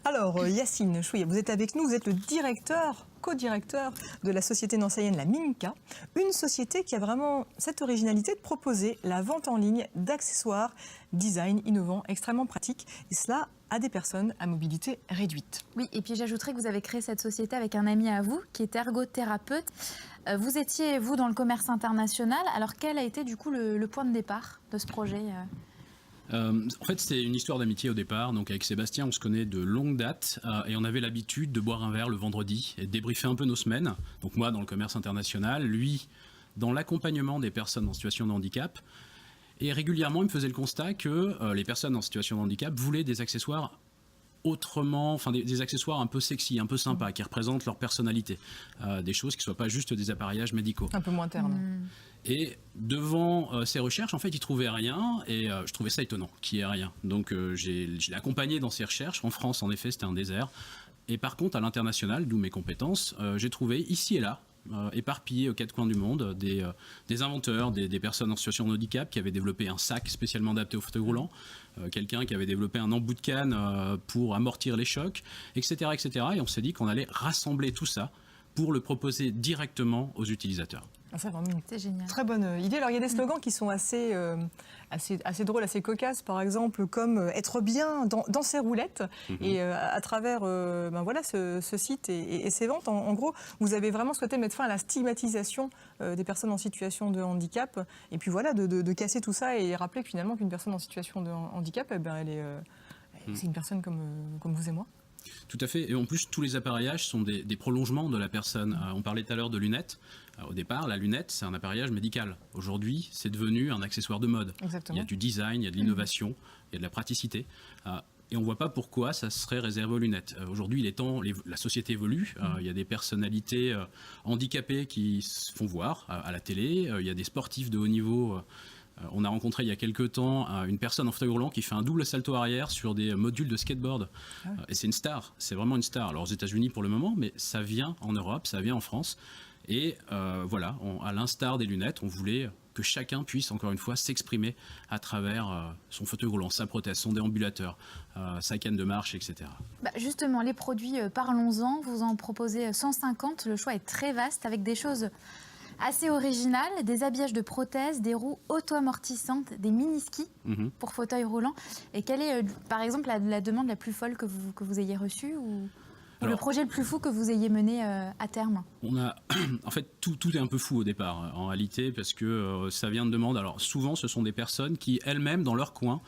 Alors, Yacine Chouïa, vous êtes avec nous, vous êtes le co-directeur de la société nancéienne La Minka, une société qui a vraiment cette originalité de proposer la vente en ligne d'accessoires design innovants, extrêmement pratiques, et cela à des personnes à mobilité réduite. Oui, et puis j'ajouterais que vous avez créé cette société avec un ami à vous qui est ergothérapeute. Vous étiez, vous, dans le commerce international. Alors, quel a été du coup le point de départ de ce projet En fait, c'est une histoire d'amitié au départ. Donc, avec Sébastien, on se connaît de longue date et on avait l'habitude de boire un verre le vendredi et de débriefer un peu nos semaines. Donc, moi, dans le commerce international, lui, dans l'accompagnement des personnes en situation de handicap. Et régulièrement, il me faisait le constat que les personnes en situation de handicap voulaient des accessoires autrement, enfin des accessoires un peu sexy, un peu sympas, qui représentent leur personnalité. Des choses qui ne soient pas juste des appareillages médicaux. Un peu moins terne. Et devant ces recherches, en fait, il trouvait rien et je trouvais ça étonnant qu'il n'y ait rien. Donc je l'ai accompagné dans ses recherches. En France, en effet, c'était un désert. Et par contre, à l'international, d'où mes compétences, j'ai trouvé ici et là, éparpillés aux quatre coins du monde, des inventeurs, des personnes en situation de handicap qui avaient développé un sac spécialement adapté au fauteuil roulant, quelqu'un qui avait développé un embout de canne pour amortir les chocs, etc., etc. Et on s'est dit qu'on allait rassembler tout ça pour le proposer directement aux utilisateurs. Ah, c'est vraiment une génial. Très bonne idée. Alors, il y a des slogans qui sont assez drôles, assez cocasses, par exemple, comme être bien dans ses roulettes. Et à travers voilà, ce site et ces ventes, en gros, vous avez vraiment souhaité mettre fin à la stigmatisation des personnes en situation de handicap. Et puis voilà, de casser tout ça et rappeler que finalement, qu'une personne en situation de handicap, eh ben, c'est une personne comme vous et moi. Tout à fait. Et en plus, tous les appareillages sont des prolongements de la personne. On parlait tout à l'heure de lunettes. Au départ, la lunette, c'est un appareillage médical. Aujourd'hui, c'est devenu un accessoire de mode. Exactement. Il y a du design, il y a de l'innovation, il y a de la praticité. Et on ne voit pas pourquoi ça serait réservé aux lunettes. Aujourd'hui, il est temps, la société évolue. Il y a des personnalités handicapées qui se font voir à la télé. Il y a des sportifs de haut niveau. On a rencontré il y a quelques temps une personne en fauteuil roulant qui fait un double salto arrière sur des modules de skateboard. Et c'est une star, c'est vraiment une star. Alors aux États-Unis pour le moment, mais ça vient en Europe, ça vient en France. Et voilà, à l'instar des lunettes, on voulait que chacun puisse, encore une fois, s'exprimer à travers son fauteuil roulant, sa prothèse, son déambulateur, sa canne de marche, etc. Justement, les produits, parlons-en. Vous en proposez 150. Le choix est très vaste avec des choses assez originales, des habillages de prothèses, des roues auto-amortissantes, des mini-skis pour fauteuil roulant. Et quelle est, par exemple, la demande la plus folle que vous ayez reçue ou le projet le plus fou que vous ayez mené à terme? En fait, tout est un peu fou au départ, en réalité, parce que ça vient de demandes. Alors souvent, ce sont des personnes qui, elles-mêmes, dans leur coin,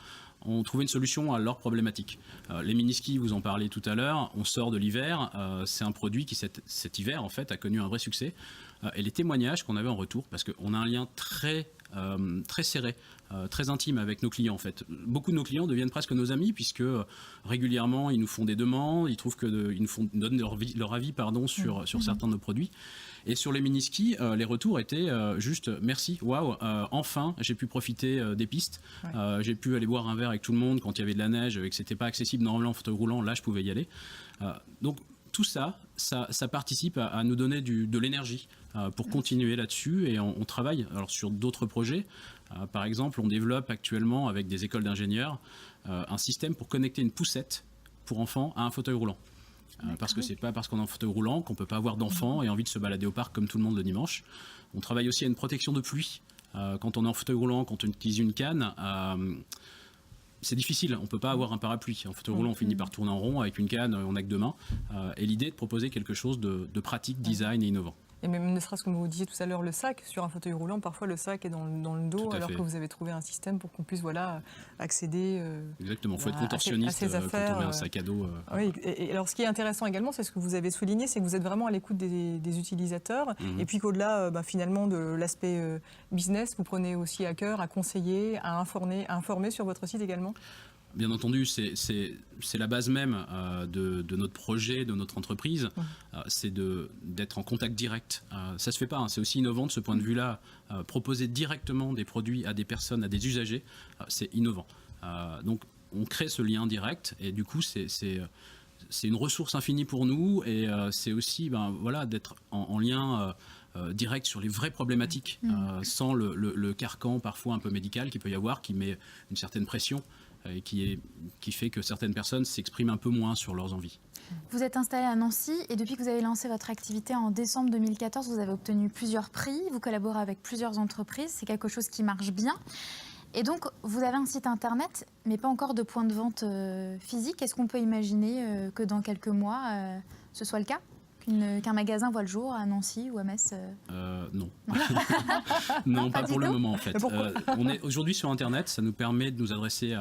ont trouvé une solution à leur problématique. Les mini-skis, vous en parlez tout à l'heure, on sort de l'hiver, c'est un produit qui cet hiver en fait a connu un vrai succès. Et les témoignages qu'on avait en retour, parce qu'on a un lien très serré, très intime avec nos clients en fait. Beaucoup de nos clients deviennent presque nos amis puisque régulièrement ils nous font des demandes, ils trouvent qu'ils nous donnent leur avis sur certains de nos produits. Et sur les mini-skis, les retours étaient juste merci, waouh, enfin j'ai pu profiter des pistes, j'ai pu aller boire un verre avec tout le monde quand il y avait de la neige et que c'était pas accessible normalement en fauteuil roulant, là je pouvais y aller. Donc tout ça participe à nous donner de l'énergie pour continuer là-dessus et on travaille alors sur d'autres projets. Par exemple, on développe actuellement avec des écoles d'ingénieurs un système pour connecter une poussette pour enfants à un fauteuil roulant. Parce que c'est pas parce qu'on est en fauteuil roulant qu'on peut pas avoir d'enfants et envie de se balader au parc comme tout le monde le dimanche. On travaille aussi à une protection de pluie. Quand on est en fauteuil roulant, quand on utilise une canne, c'est difficile, on ne peut pas avoir un parapluie. En fauteuil roulant, on finit par tourner en rond, avec une canne, on n'a que deux mains. Et l'idée est de proposer quelque chose de pratique, design et innovant. Et même ne serait-ce que vous disiez tout à l'heure, le sac, sur un fauteuil roulant, parfois le sac est dans le dos, alors que vous avez trouvé un système pour qu'on puisse accéder Exactement, il faut être contorsionniste à ses affaires, quand on met un sac à dos. Oui, et alors ce qui est intéressant également, c'est ce que vous avez souligné, c'est que vous êtes vraiment à l'écoute des utilisateurs, et puis qu'au-delà finalement de l'aspect business, vous prenez aussi à cœur à conseiller, à informer sur votre site également. Bien entendu, c'est la base même de notre projet, de notre entreprise, c'est d'être en contact direct. Ça se fait pas, c'est aussi innovant de ce point de vue-là. Proposer directement des produits à des personnes, à des usagers, c'est innovant. Donc on crée ce lien direct et du coup c'est une ressource infinie pour nous et c'est aussi voilà, d'être en lien direct sur les vraies problématiques, sans le carcan parfois un peu médical qu'il peut y avoir, qui met une certaine pression. et qui fait que certaines personnes s'expriment un peu moins sur leurs envies. Vous êtes installé à Nancy et depuis que vous avez lancé votre activité en décembre 2014, vous avez obtenu plusieurs prix, vous collaborez avec plusieurs entreprises, c'est quelque chose qui marche bien. Et donc, vous avez un site internet, mais pas encore de point de vente physique. Est-ce qu'on peut imaginer que dans quelques mois, ce soit le cas ? Qu'un magasin voit le jour à Nancy ou à Metz Non. Non, pas pour le moment en fait. Pourquoi On est aujourd'hui sur Internet, ça nous permet de nous adresser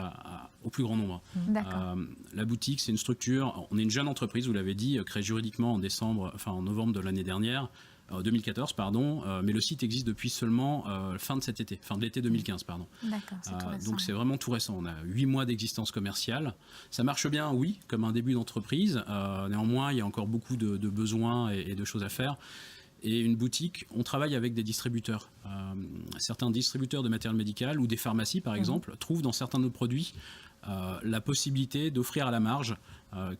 au plus grand nombre. D'accord. La boutique, c'est une structure, on est une jeune entreprise, vous l'avez dit, créée juridiquement en novembre de l'année dernière, 2014, pardon, mais le site existe depuis seulement fin de l'été 2015, pardon. D'accord, c'est tout récent. Donc c'est vraiment tout récent. On a 8 mois d'existence commerciale. Ça marche bien, oui, comme un début d'entreprise. Néanmoins, il y a encore beaucoup de besoins et de choses à faire. Et une boutique, on travaille avec des distributeurs. Certains distributeurs de matériel médical ou des pharmacies, par exemple, trouvent dans certains de nos produits la possibilité d'offrir à la marge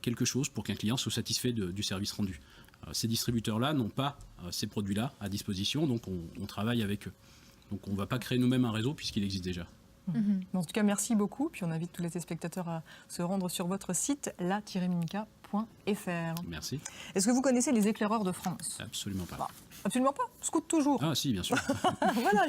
quelque chose pour qu'un client soit satisfait du service rendu. Ces distributeurs-là n'ont pas ces produits-là à disposition, donc on travaille avec eux. Donc on ne va pas créer nous-mêmes un réseau puisqu'il existe déjà. En tout cas, merci beaucoup. Puis on invite tous les téléspectateurs à se rendre sur votre site la-minica.fr. Merci. Est-ce que vous connaissez les éclaireurs de France ? Absolument pas. Absolument pas. Scout toujours. Ah si, bien sûr. Voilà.